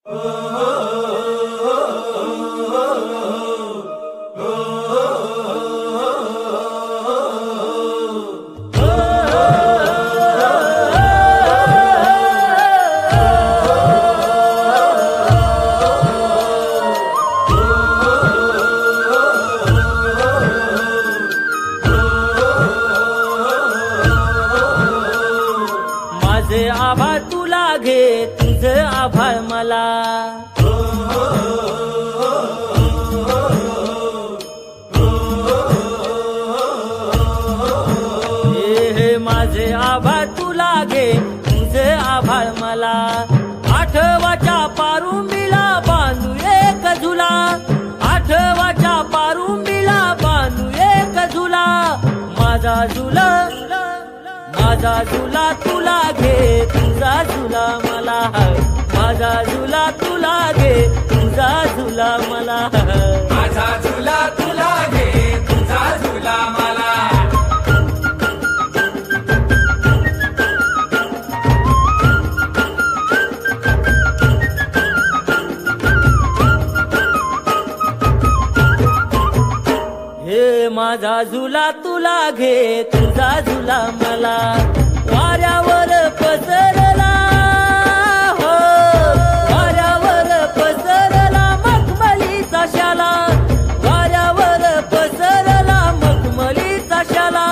माझे आभाळ तुला घे, तुझं आभाळ मला. हे माझे आभाळ तुला घे, तुझं आभाळ मला. आठवाच्या पारुंबीला बांधू एक झुला, आठवाच्या पारुंबीला बांधू एक झुला. माझा झुला माझा झुला तुला घे, तुझा झुला मला. माझा झुला तुला घे, तुझा झुला मला. माझा झुला तुला घे, तुझा झुला मला. हे माझा झुला तुला घे, तुझा झुला मला. वाऱ्यावर पसरला हो, वाऱ्यावर पसरला मखमलीचा शाला. वाऱ्यावर पसरला मखमलीचा शाला.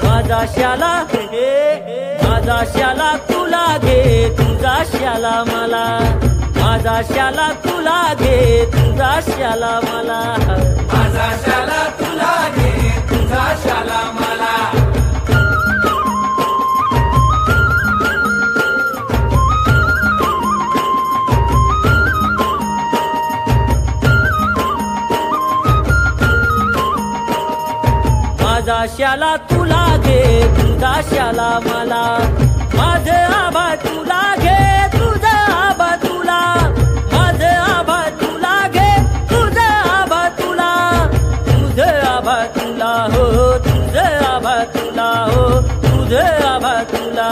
माझा शाला माझा शाला तुला घे, तुझा शाला मला. माझा शाला तुला घे, तुझा शाला मला. माझा शाला तुला घे, तुझा शाला मला. माझा शाला तुला घे, तुझा शाला मला. माझं आभाळ तुला घे, तुझं आभाळ तुला. माझं आभाळ तुला घे, तुझं आभाळ तुला. तुझं आभाळ तुला हो, तुझं आभाळ तुला हो, तुझं आभाळ तुला.